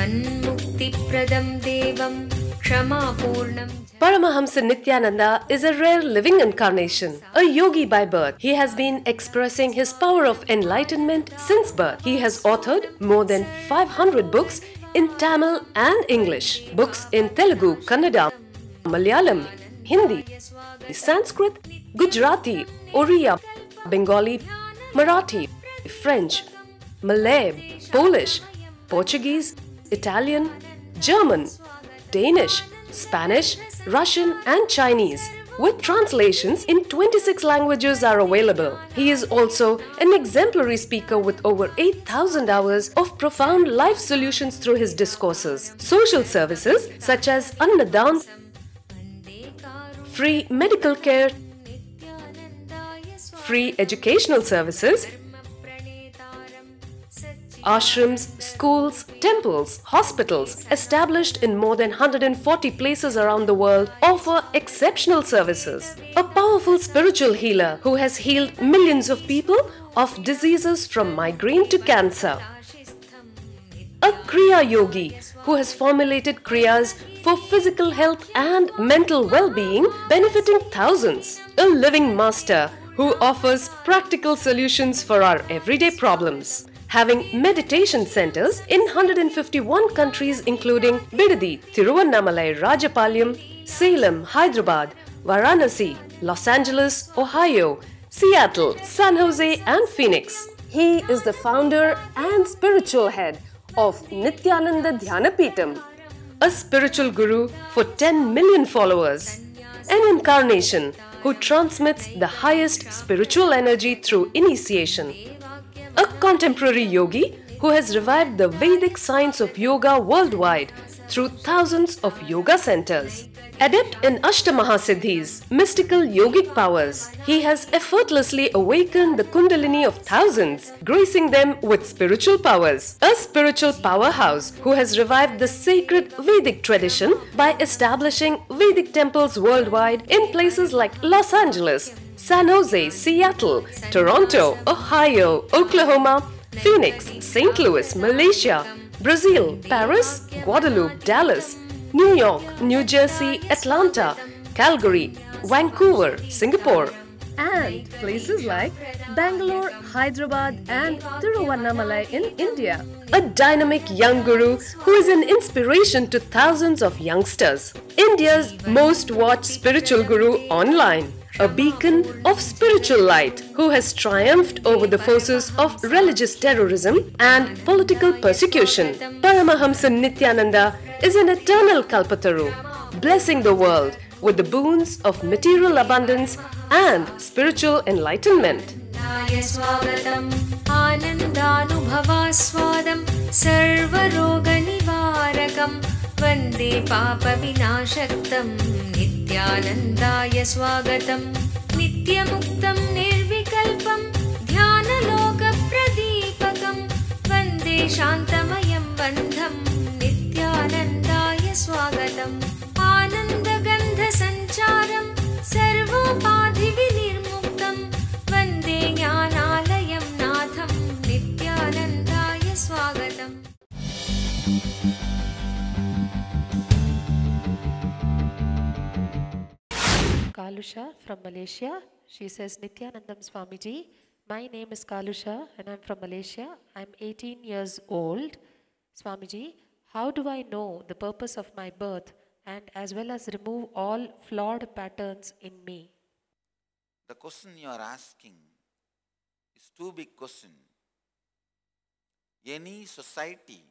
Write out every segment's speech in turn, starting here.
Jivanmukti-pradam devam Kshama-purnam. Paramahamsa Nithyananda is a rare living incarnation, a yogi by birth. He has been expressing his power of enlightenment since birth. He has authored more than 500 books in Tamil and English, books in Telugu, Kannada, Malayalam, Hindi, Sanskrit, Gujarati, Oriya, Bengali, Marathi, French, Malay, Polish, Portuguese, Italian, German, Danish, Spanish, Russian and Chinese, with translations in 26 languages are available. He is also an exemplary speaker with over 8,000 hours of profound life solutions through his discourses. Social services such as Annadan, free medical care, free educational services, ashrams, schools, temples, hospitals established in more than 140 places around the world offer exceptional services. A powerful spiritual healer who has healed millions of people of diseases from migraine to cancer. A Kriya Yogi who has formulated Kriyas for physical health and mental well-being benefiting thousands. A living master who offers practical solutions for our everyday problems. Having meditation centers in 151 countries including Bidadi, Thiruvannamalai, Rajapalyam, Salem, Hyderabad, Varanasi, Los Angeles, Ohio, Seattle, San Jose and Phoenix. He is the founder and spiritual head of Nithyananda Dhyanapitham, a spiritual guru for 10 million followers, an incarnation who transmits the highest spiritual energy through initiation. A contemporary yogi who has revived the Vedic science of yoga worldwide through thousands of yoga centers. Adept in Ashtamahasiddhis, mystical yogic powers, he has effortlessly awakened the Kundalini of thousands, gracing them with spiritual powers. A spiritual powerhouse who has revived the sacred Vedic tradition by establishing Vedic temples worldwide in places like Los Angeles, San Jose, Seattle, Toronto, Ohio, Oklahoma, Phoenix, St. Louis, Malaysia, Brazil, Paris, Guadeloupe, Dallas, New York, New Jersey, Atlanta, Calgary, Vancouver, Singapore, and places like Bangalore, Hyderabad and Thiruvannamalai in India. A dynamic young guru who is an inspiration to thousands of youngsters. India's most watched spiritual guru online. A beacon of spiritual light who has triumphed over the forces of religious terrorism and political persecution. Paramahamsa Nithyananda is an eternal Kalpataru, blessing the world with the boons of material abundance and spiritual enlightenment. Vande Papa Vinashaktam Nithyanandaya Swagatam Nityamuktam Nirvikalpam Dhyana-loka Pradipakam Vande Shantamayam Bandham Nithyanandaya Swagatam Ananda-gandha Sancharam Sarvopadhi Vinirmuktam Vande Jnanalayam Natham Nithyanandaya Swagatam. Kalusha from Malaysia. She says, Nithyanandam Swamiji, my name is Kalusha and I'm from Malaysia. I'm 18 years old. Swamiji, how do I know the purpose of my birth and as well as remove all flawed patterns in me? The question you are asking is too big question. Any society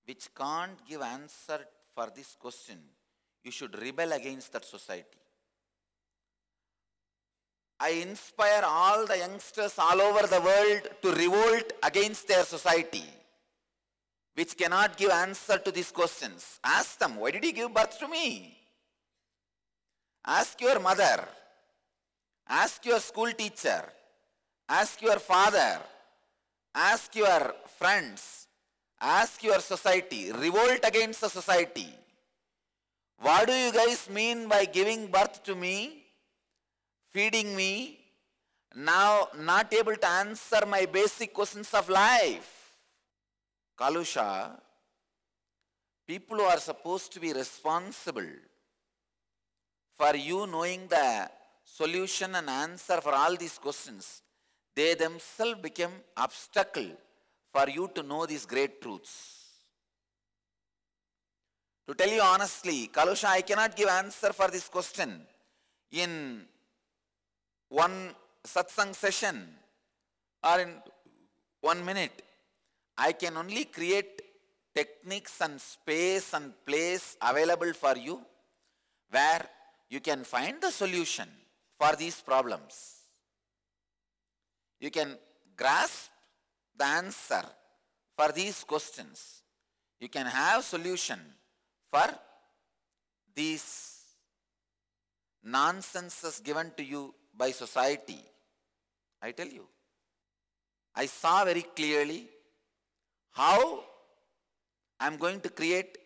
which can't give answer for this question, you should rebel against that society. I inspire all the youngsters all over the world to revolt against their society, which cannot give answer to these questions. Ask them, why did you give birth to me? Ask your mother. Ask your school teacher. Ask your father. Ask your friends. Ask your society. Revolt against the society. What do you guys mean by giving birth to me? Feeding me, now not able to answer my basic questions of life. Kalusha, people who are supposed to be responsible for you knowing the solution and answer for all these questions, they themselves become obstacle for you to know these great truths. To tell you honestly, Kalusha, I cannot give answer for this question in one satsang session or in 1 minute. I can only create techniques and space and place available for you where you can find the solution for these problems. You can grasp the answer for these questions. You can have solution for these nonsenses given to you by society. I tell you, I saw very clearly how I am going to create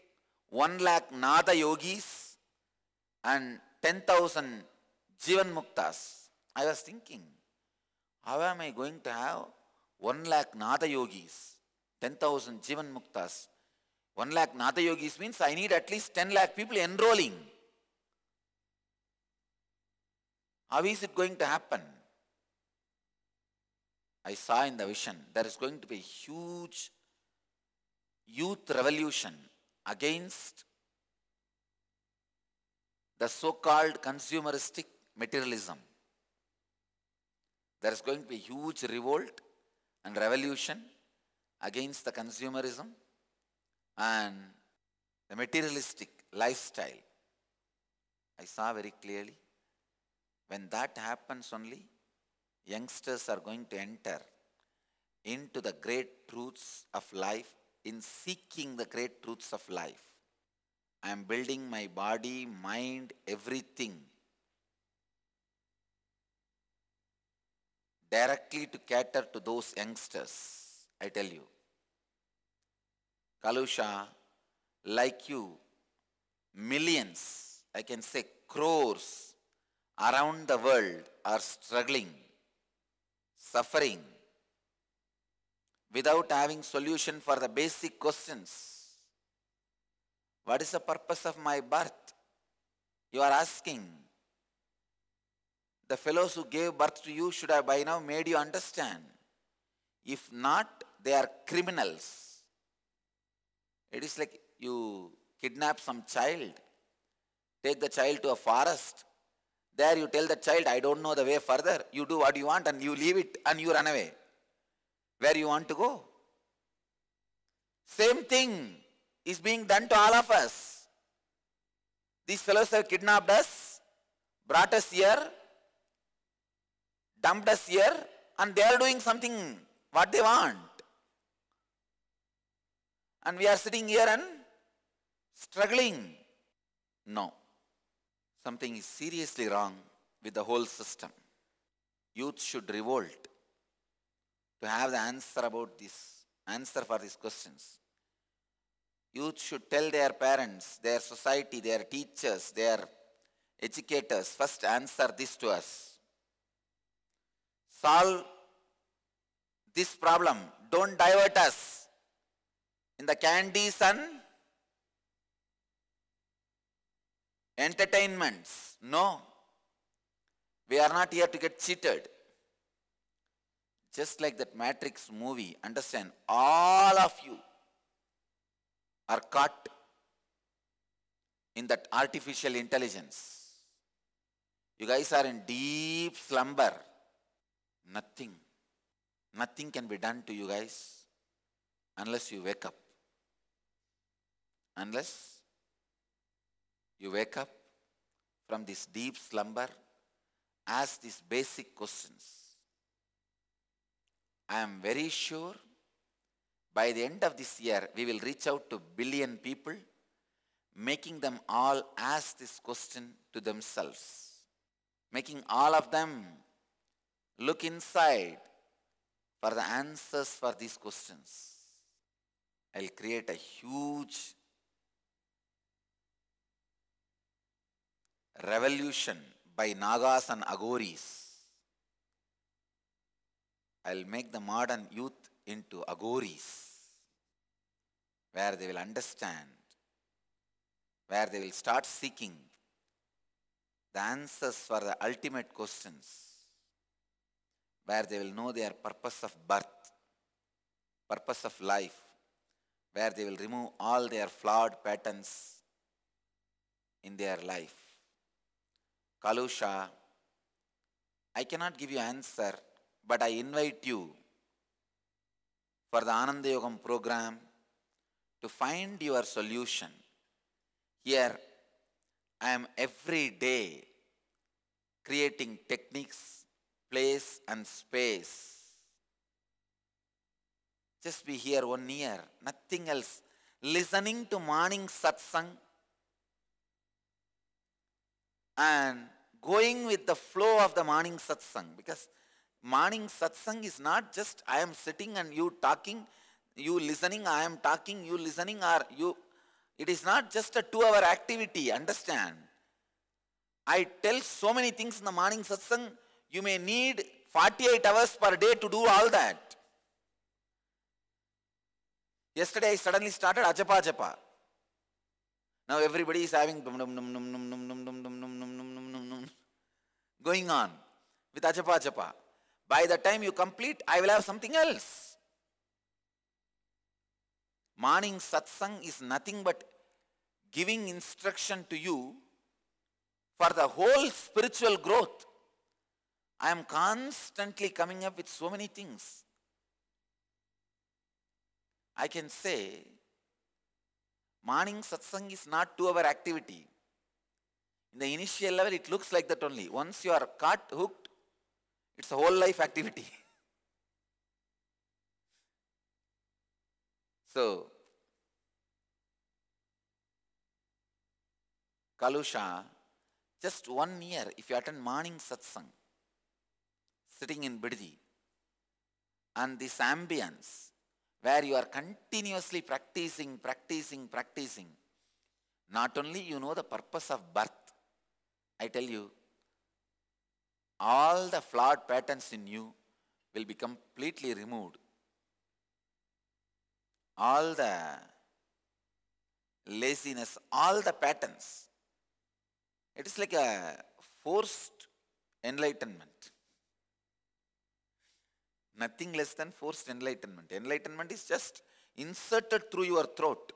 1 lakh Nada yogis and 10,000 Jivan Muktas. I was thinking, how am I going to have 1 lakh Nada yogis, 10,000 Jivan Muktas? 1 lakh Nada yogis means I need at least 10 lakh people enrolling. How is it going to happen? I saw in the vision there is going to be a huge youth revolution against the so-called consumeristic materialism. There is going to be a huge revolt and revolution against the consumerism and the materialistic lifestyle. I saw very clearly, when that happens only, youngsters are going to enter into the great truths of life, in seeking the great truths of life. I am building my body, mind, everything directly to cater to those youngsters, I tell you. Kalusha, like you, millions, I can say crores around the world are struggling, suffering, without having solution for the basic questions. What is the purpose of my birth? You are asking. The fellows who gave birth to you should have by now made you understand. If not, they are criminals. It is like you kidnap some child, take the child to a forest. There you tell the child, I don't know the way further. You do what you want and you leave it and you run away. Where you want to go? Same thing is being done to all of us. These fellows have kidnapped us, brought us here, dumped us here, and they are doing something what they want. And we are sitting here and struggling. No. Something is seriously wrong with the whole system. Youth should revolt to have the answer for these questions. Youth should tell their parents, their society, their teachers, their educators, first answer this to us. Solve this problem. Don't divert us in the candies and entertainments. No. We are not here to get cheated. Just like that Matrix movie, understand, all of you are caught in that artificial intelligence. You guys are in deep slumber. Nothing can be done to you guys unless you wake up. Unless you wake up from this deep slumber, ask these basic questions. I am very sure by the end of this year, we will reach out to 1 billion people, making them all ask this question to themselves. Making all of them look inside for the answers for these questions. I'll create a huge revolution by Nagas and Aghoris. I'll make the modern youth into Aghoris, where they will understand where they will start seeking the answers for the ultimate questions, where they will know their purpose of birth, purpose of life, where they will remove all their flawed patterns in their life. Kalusha, I cannot give you answer, but I invite you for the Ananda Yogam program to find your solution. Here, I am every day creating techniques, place and space. Just be here 1 year, nothing else. Listening to morning satsang and going with the flow of the morning satsang. Because morning satsang is not just I am sitting and you talking, you listening, I am talking, you listening, or you. It is not just a 2-hour activity, understand. I tell so many things in the morning satsang, you may need 48 hours per day to do all that. Yesterday I suddenly started ajapa japa. Now everybody is having going on with ajapa japa. By the time you complete, I will have something else. Morning satsang is nothing but giving instruction to you for the whole spiritual growth. I am constantly coming up with so many things. I can say, morning satsang is not 2-hour activity. In the initial level, it looks like that only. Once you are caught, hooked, it's a whole life activity. So, Kalusha, just 1 year, if you attend morning satsang, sitting in Biddi, and this ambience, where you are continuously practicing, not only you know the purpose of birth, I tell you, all the flawed patterns in you will be completely removed. All the laziness, all the patterns. It is like a forced enlightenment. Nothing less than forced enlightenment. Enlightenment is just inserted through your throat.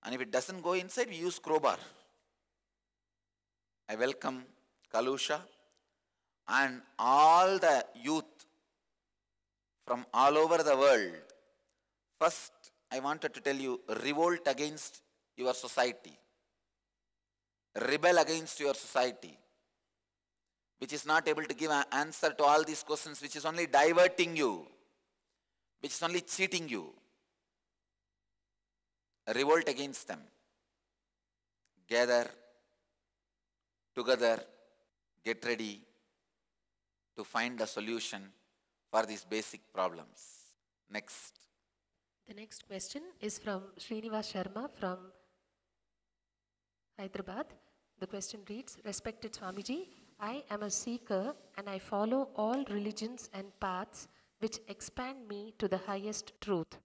And if it doesn't go inside, we use crowbar. I welcome Kalusha and all the youth from all over the world. First, I wanted to tell you, revolt against your society. Rebel against your society, which is not able to give an answer to all these questions, which is only diverting you, which is only cheating you. Revolt against them. Gather together, get ready to find a solution for these basic problems. Next. The next question is from Srinivas Sharma from Hyderabad. The question reads, Respected Swamiji, I am a seeker and I follow all religions and paths which expand me to the highest truth.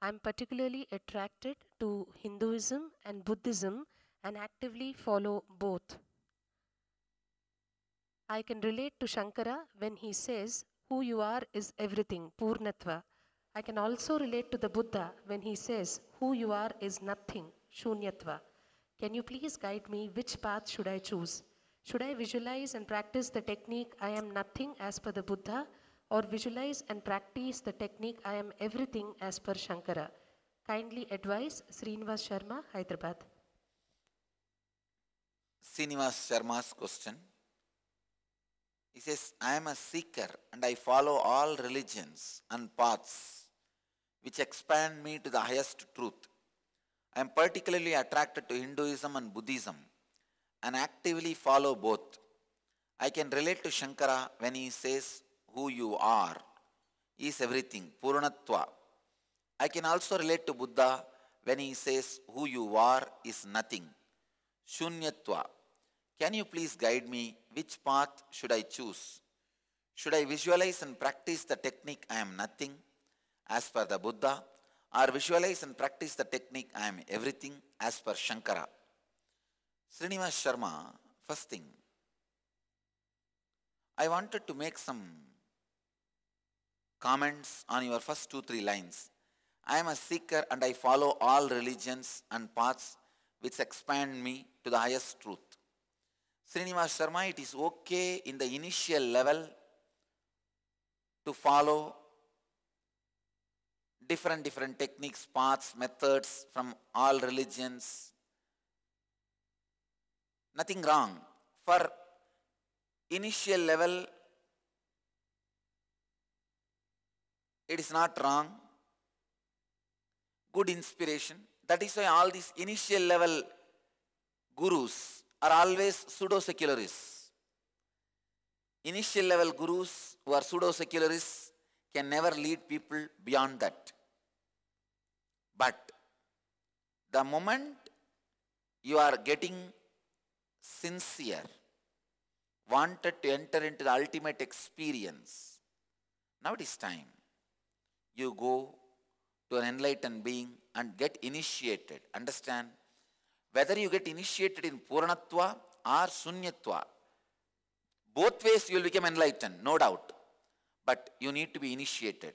I am particularly attracted to Hinduism and Buddhism and actively follow both. I can relate to Shankara when he says, who you are is everything, Purnatva. I can also relate to the Buddha when he says, who you are is nothing, Shunyatva. Can you please guide me which path should I choose? Should I visualize and practice the technique I am nothing as per the Buddha, or visualize and practice the technique I am everything as per Shankara? Kindly advise. Srinivas Sharma, Hyderabad. Srinivas Sharma's question. He says, I am a seeker and I follow all religions and paths which expand me to the highest truth. I am particularly attracted to Hinduism and Buddhism and actively follow both. I can relate to Shankara when he says, who you are is everything, Purnatva. I can also relate to Buddha when he says, who you are is nothing, Shunyatva. Can you please guide me which path should I choose? Should I visualize and practice the technique I am nothing as per the Buddha, or visualize and practice the technique I am everything as per Shankara? Srinivas Sharma, first thing, I wanted to make some comments on your first 2-3 lines. I am a seeker and I follow all religions and paths which expand me to the highest truth. Srinivas Sharma, it is okay in the initial level to follow different techniques, paths, methods from all religions. Nothing wrong. For initial level, it is not wrong. Good inspiration. That is why all these initial level gurus are always pseudo-secularists. Initial level gurus who are pseudo-secularists can never lead people beyond that. But the moment you are getting sincere, wanted to enter into the ultimate experience, now it is time. You go to an enlightened being and get initiated. Understand? Whether you get initiated in Puranatva or Sunyatva, both ways you will become enlightened, no doubt. But you need to be initiated.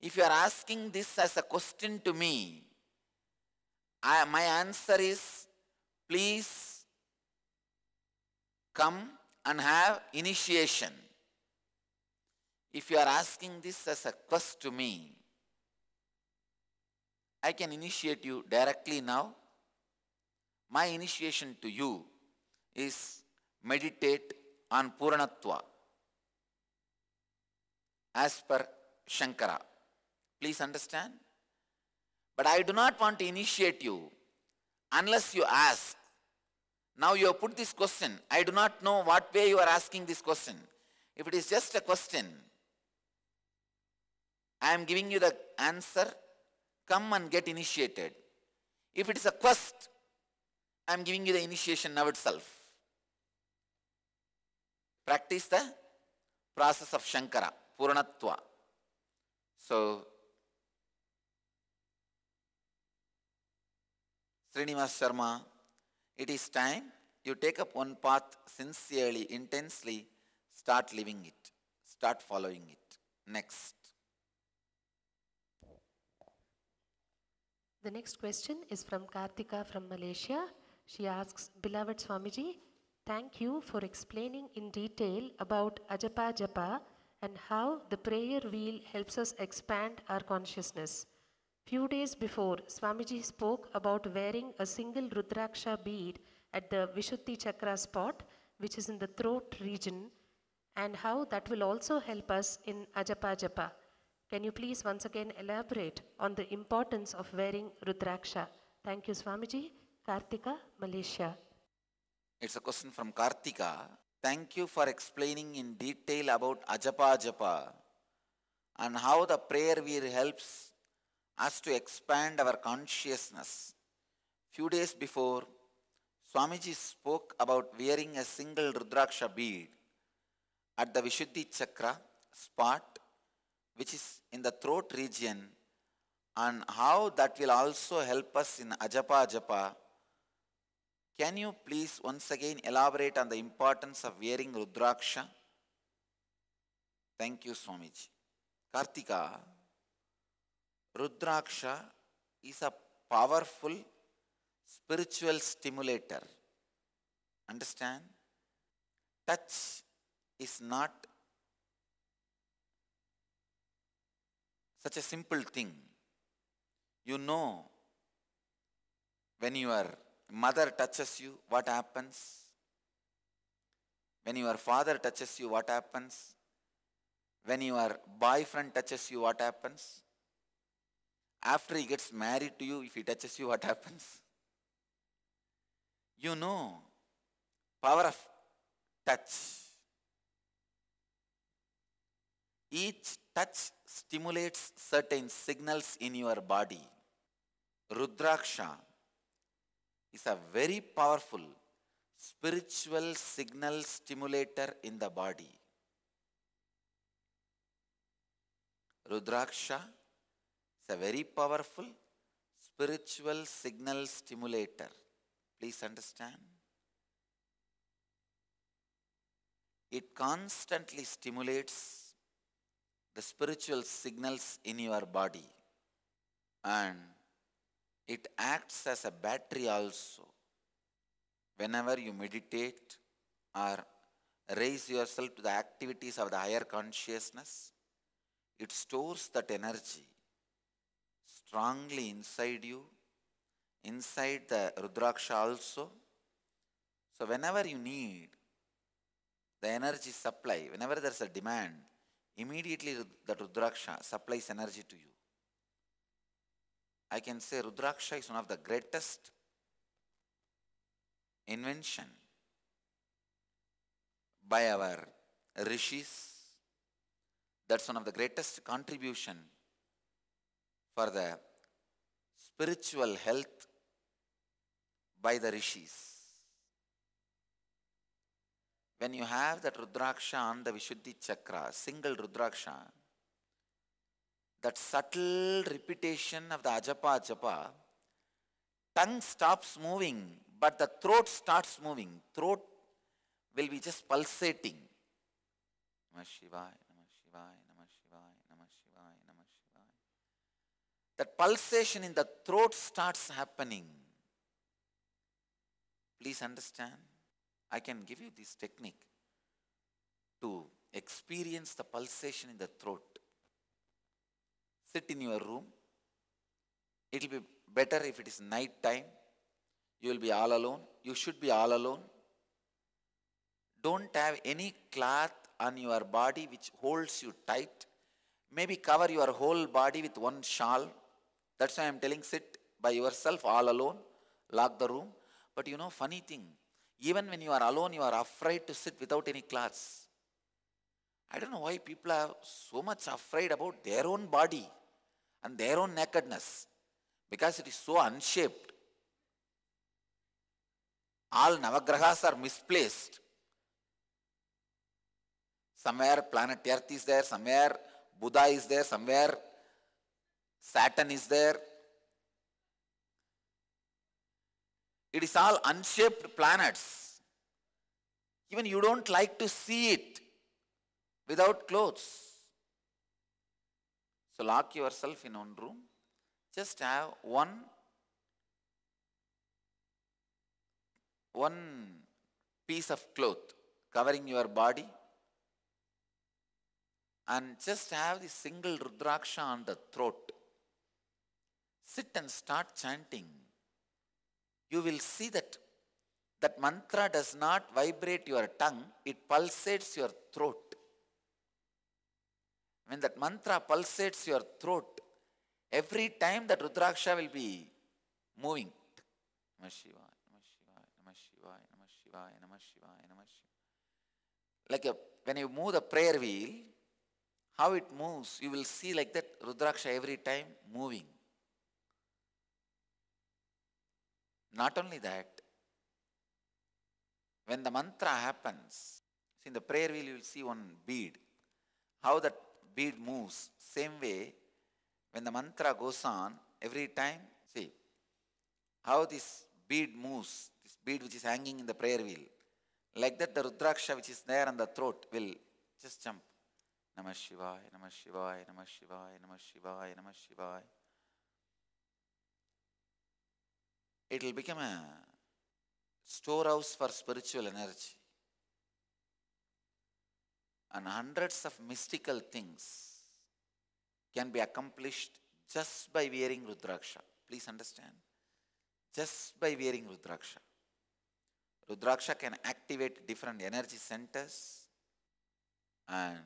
If you are asking this as a question to me, my answer is, please come and have initiation. If you are asking this as a quest to me, I can initiate you directly now. My initiation to you is meditate on Puranatva as per Shankara. Please understand? But I do not want to initiate you unless you ask. Now you have put this question. I do not know what way you are asking this question. If it is just a question, I am giving you the answer. Come and get initiated. If it is a quest, I am giving you the initiation now itself. Practice the process of Shankara, Puranatva. So, Srinivas Sharma, it is time you take up one path sincerely, intensely, start living it, start following it. Next. The next question is from Kartika from Malaysia. She asks, Beloved Swamiji, thank you for explaining in detail about Ajapa Japa and how the prayer wheel helps us expand our consciousness. Few days before, Swamiji spoke about wearing a single Rudraksha bead at the Vishuddhi Chakra spot, which is in the throat region, and how that will also help us in Ajapa Japa. Can you please once again elaborate on the importance of wearing Rudraksha? Thank you, Swamiji. Kartika, Malaysia. It's a question from Kartika. Thank you for explaining in detail about Ajapa Japa and how the prayer wheel helps us to expand our consciousness. Few days before, Swamiji spoke about wearing a single Rudraksha bead at the Vishuddhi Chakra spot, which is in the throat region, and how that will also help us in Ajapa Japa. Can you please once again elaborate on the importance of wearing Rudraksha? Thank you, Swamiji. Kartika, Rudraksha is a powerful spiritual stimulator. Understand? Touch is not such a simple thing. You know, when your mother touches you, what happens? When your father touches you, what happens? When your boyfriend touches you, what happens? After he gets married to you, if he touches you, what happens? You know, power of touch. Each touch stimulates certain signals in your body. Rudraksha is a very powerful spiritual signal stimulator in the body. Rudraksha is a very powerful spiritual signal stimulator. Please understand. it constantly stimulates the spiritual signals in your body, and it acts as a battery also. Whenever you meditate or raise yourself to the activities of the higher consciousness, it stores that energy strongly inside you, inside the Rudraksha also. So whenever you need the energy supply, whenever there is a demand, immediately the Rudraksha supplies energy to you. I can say Rudraksha is one of the greatest invention by our rishis. That's one of the greatest contribution for the spiritual health by the rishis. When you have that Rudraksha on the Vishuddhi chakra, single Rudraksha, that subtle repetition of the ajapa japa, tongue stops moving, but the throat starts moving. Throat will be just pulsating. Namah Shivaya, Namah Shivaya, Namah Shivaya, Namah Shivaya, Namah Shivaya. That pulsation in the throat starts happening. Please understand. I can give you this technique to experience the pulsation in the throat. Sit in your room. It will be better if it is night time. You will be all alone. You should be all alone. Don't have any cloth on your body which holds you tight. Maybe cover your whole body with one shawl. That's why I am telling, sit by yourself all alone. Lock the room. But you know, funny thing, even when you are alone, you are afraid to sit without any clothes. I don't know why people are so much afraid about their own body and their own nakedness, because it is so unshaped. All Navagrahas are misplaced. Somewhere planet Earth is there, somewhere Buddha is there, somewhere Saturn is there. It is all unshaped planets. Even you don't like to see it without clothes. So lock yourself in one room. Just have one piece of cloth covering your body, and just have the single Rudraksha on the throat. Sit and start chanting. You will see that that mantra does not vibrate your tongue, it pulsates your throat. When that mantra pulsates your throat, every time that Rudraksha will be moving. Namah Shivaya, Namah Shivaya, Namah Shivaya, Namah Shivaya, Namah Shivaya, Namah Shivaya. Like when you move the prayer wheel, how it moves, you will see like that Rudraksha every time moving. Not only that, when the mantra happens, see in the prayer wheel you will see one bead. How that bead moves, same way, when the mantra goes on, every time, see, how this bead moves, this bead which is hanging in the prayer wheel. Like that the Rudraksha which is there on the throat will just jump. Namah Shivaya, Namah Shivaya, Namah Shivaya, Namah Shivaya, Namah Shivaya. It will become a storehouse for spiritual energy. And hundreds of mystical things can be accomplished just by wearing Rudraksha. Please understand. Just by wearing Rudraksha. Rudraksha can activate different energy centers and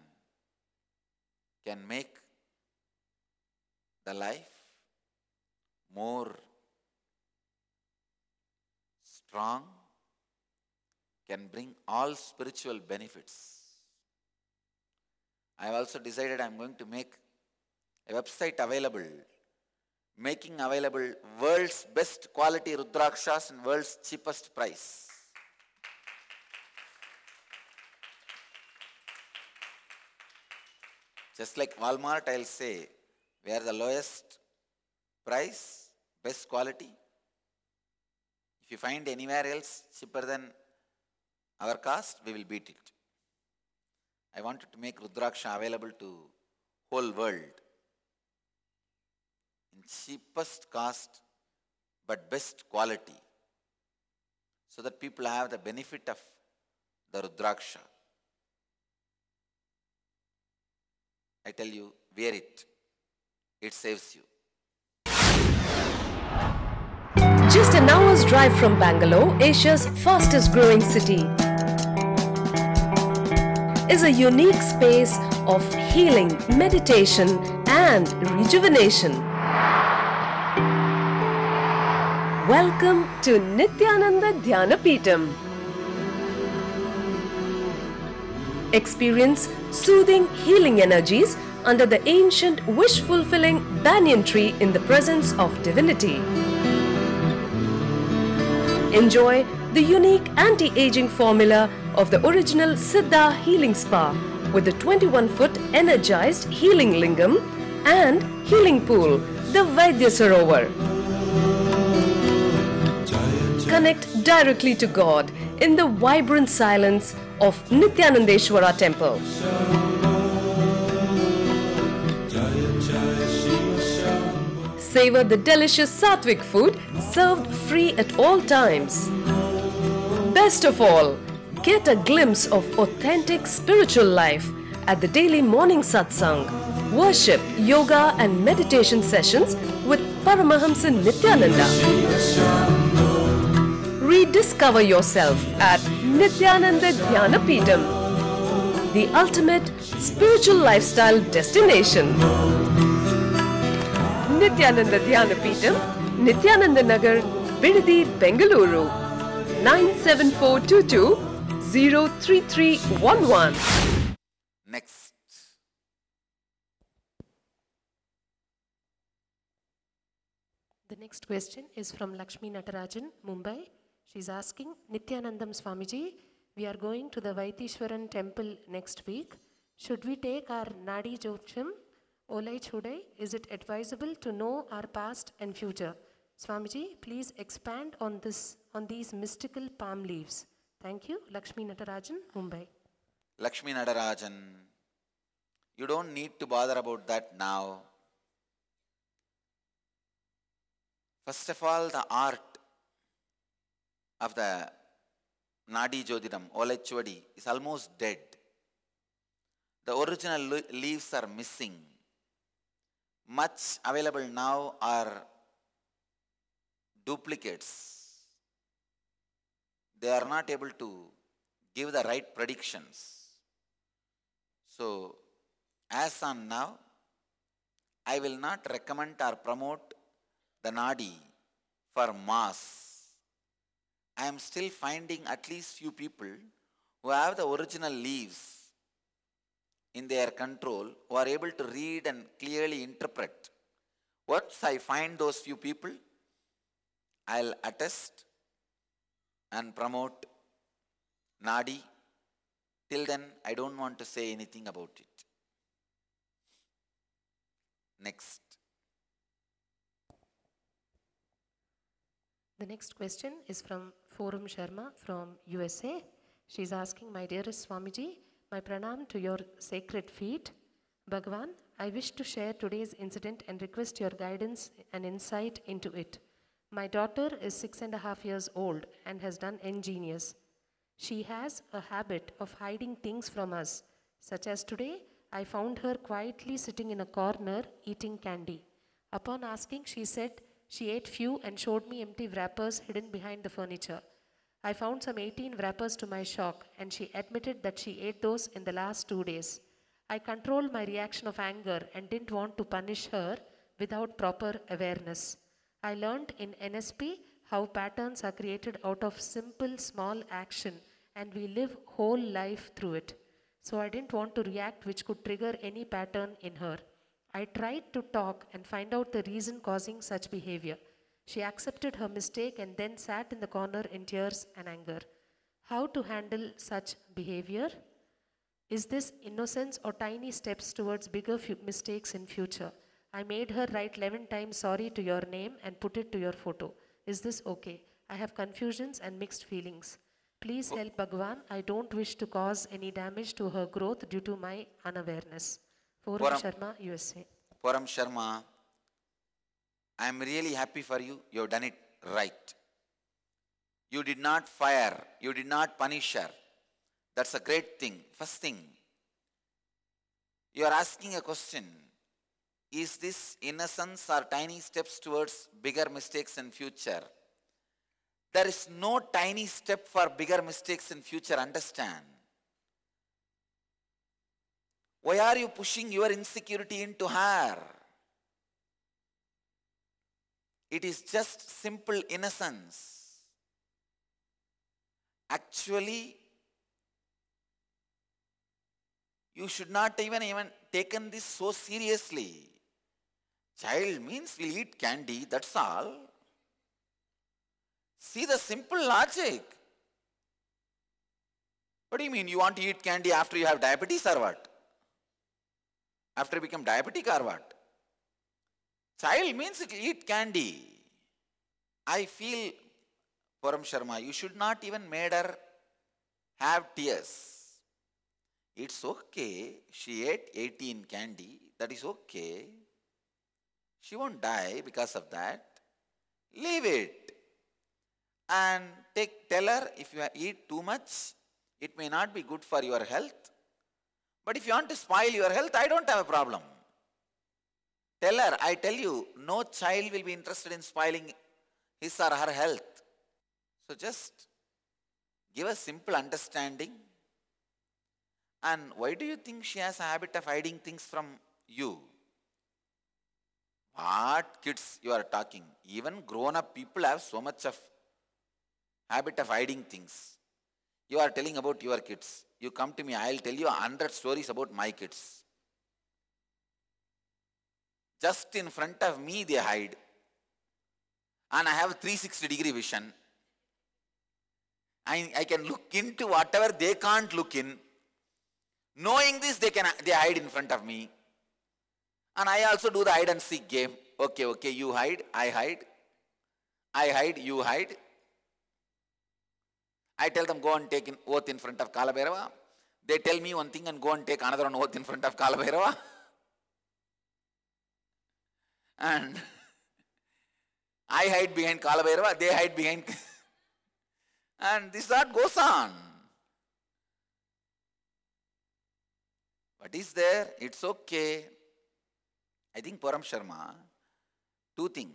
can make the life more strong, can bring all spiritual benefits. I have also decided I am going to make a website available, making available world's best quality Rudrakshas and world's cheapest price. Just like Walmart, I will say, we are the lowest price, best quality. If you find anywhere else cheaper than our cost, we will beat it. I wanted to make Rudraksha available to whole world in cheapest cost but best quality, so that people have the benefit of the Rudraksha. I tell you, wear it. It saves you. Just an hour's drive from Bangalore, Asia's fastest growing city, is a unique space of healing, meditation and rejuvenation. Welcome to Nithyananda Dhyanapeetham. Experience soothing healing energies under the ancient wish-fulfilling banyan tree in the presence of divinity. Enjoy the unique anti-aging formula of the original Siddha Healing Spa with the 21-foot energized healing lingam and healing pool, the Vaidya Sarovar. Connect directly to God in the vibrant silence of Nithyanandeshwara temple. Savor the delicious sattvic food served free at all times. Best of all, get a glimpse of authentic spiritual life at the daily morning satsang, worship, yoga and meditation sessions with Paramahamsa Nithyananda. Rediscover yourself at Nithyananda Dhyanapeetham, the ultimate spiritual lifestyle destination. Nithyananda Dhyanapeetham, Nithyananda Nagar, Bidadi, Bengaluru, 97422 03311. Next. The next question is from Lakshmi Natarajan, Mumbai. She's asking, Nithyanandam Swamiji, we are going to the Vaitishwaran temple next week. Should we take our Nadi Jyotisham, Olai Chudai? Is it advisable to know our past and future? Swamiji, please expand on these mystical palm leaves. Thank you. Lakshmi Natarajan, Mumbai. Lakshmi Natarajan, you don't need to bother about that now. First of all, the art of the Nadi Jyotisham, Olaichuvadi, is almost dead. The original leaves are missing. Much available now are duplicates. They are not able to give the right predictions. So, as on now, I will not recommend or promote the Nadi for mass. I am still finding at least few people who have the original leaves in their control, who are able to read and clearly interpret. Once I find those few people, I'll attest and promote Nadi. Till then, I don't want to say anything about it. Next. The next question is from Forum Sharma from USA. She's asking, my dearest Swamiji, my pranam to your sacred feet. Bhagavan, I wish to share today's incident and request your guidance and insight into it. My daughter is 6.5 years old and has done ingenious. She has a habit of hiding things from us, such as today, I found her quietly sitting in a corner eating candy. Upon asking, she said she ate few and showed me empty wrappers hidden behind the furniture. I found some 18 wrappers to my shock, and she admitted that she ate those in the last 2 days. I controlled my reaction of anger and didn't want to punish her without proper awareness. I learned in NSP how patterns are created out of simple small action and we live whole life through it. So I didn't want to react which could trigger any pattern in her. I tried to talk and find out the reason causing such behavior. She accepted her mistake and then sat in the corner in tears and anger. How to handle such behavior? Is this innocence or tiny steps towards bigger mistakes in future? I made her write 11 times sorry to your name and put it to your photo. Is this okay? I have confusions and mixed feelings. Please help Bhagwan. I don't wish to cause any damage to her growth due to my unawareness. Forum Sharma, USA. Param Sharma, I am really happy for you. You have done it right. You did not fire. You did not punish her. That's a great thing. First thing, you are asking a question. Is this innocence or tiny steps towards bigger mistakes in future? There is no tiny step for bigger mistakes in future, understand. Why are you pushing your insecurity into her? It is just simple innocence. Actually, you should not even taken this so seriously. Child means will eat candy, that's all. See the simple logic. What do you mean? You want to eat candy after you have diabetes or what? After you become diabetic or what? Child means it will eat candy. I feel, Param Sharma, you should not even made her have tears. It's okay. She ate 18 candy. That is okay. She won't die because of that. Leave it. And tell her if you eat too much, it may not be good for your health. But if you want to spoil your health, I don't have a problem. Tell her, I tell you, no child will be interested in spoiling his or her health. So just give a simple understanding. And why do you think she has a habit of hiding things from you? What kids you are talking? Even grown-up people have so much of habit of hiding things. You are telling about your kids. You come to me, I will tell you 100 stories about my kids. Just in front of me they hide. And I have 360-degree vision. I can look into whatever they can't look in. Knowing this, they hide in front of me. And I also do the hide and seek game. Okay, you hide, I hide. I hide, you hide. I tell them go and take an oath in front of Kalabhairava. They tell me one thing and go and take another oath in front of Kalabhairava. And I hide behind Kalabhairava, they hide behind. And this art goes on. What is there? It's okay. I think Param Sharma, two things.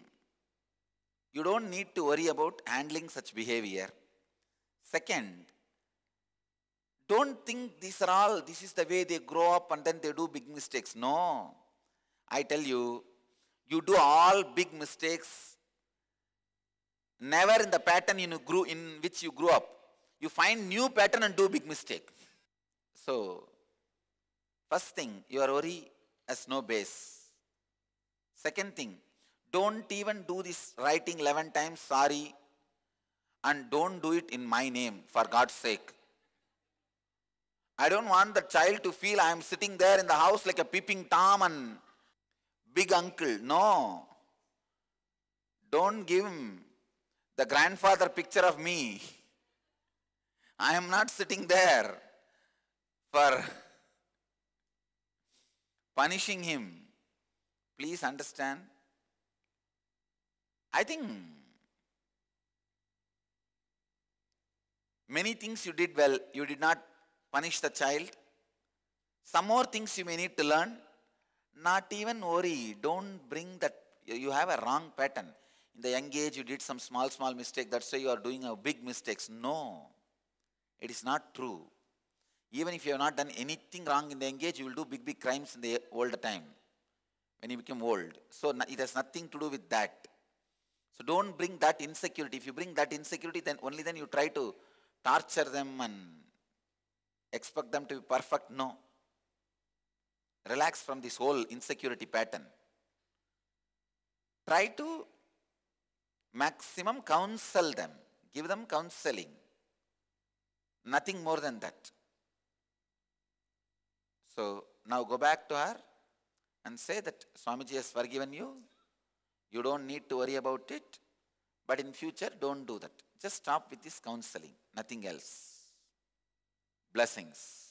You don't need to worry about handling such behavior. Second, don't think this is the way they grow up and then they do big mistakes. No. I tell you, you do all big mistakes never in the pattern in which you grew up. You find new pattern and do big mistake. So, first thing, your worry has no base. Second thing, don't even do this writing 11 times sorry and don't do it in my name, for God's sake. I don't want the child to feel I am sitting there in the house like a peeping Tom and big uncle. No. Don't give him the grandfather picture of me. I am not sitting there for punishing him. Please understand. I think many things you did well. You did not punish the child. Some more things you may need to learn. Not even worry. Don't bring that. You have a wrong pattern. In the young age, you did some small mistake. That's why you are doing a big mistakes. No. It is not true. Even if you have not done anything wrong in the young age, you will do big crimes in the older time. When you become old. So it has nothing to do with that. So don't bring that insecurity. If you bring that insecurity, then only then you try to torture them and expect them to be perfect. No. Relax from this whole insecurity pattern. Try to maximum counsel them. Give them counseling. Nothing more than that. So now go back to her and say that Swamiji has forgiven you. You don't need to worry about it. But in future, don't do that. Just stop with this counseling, nothing else. Blessings.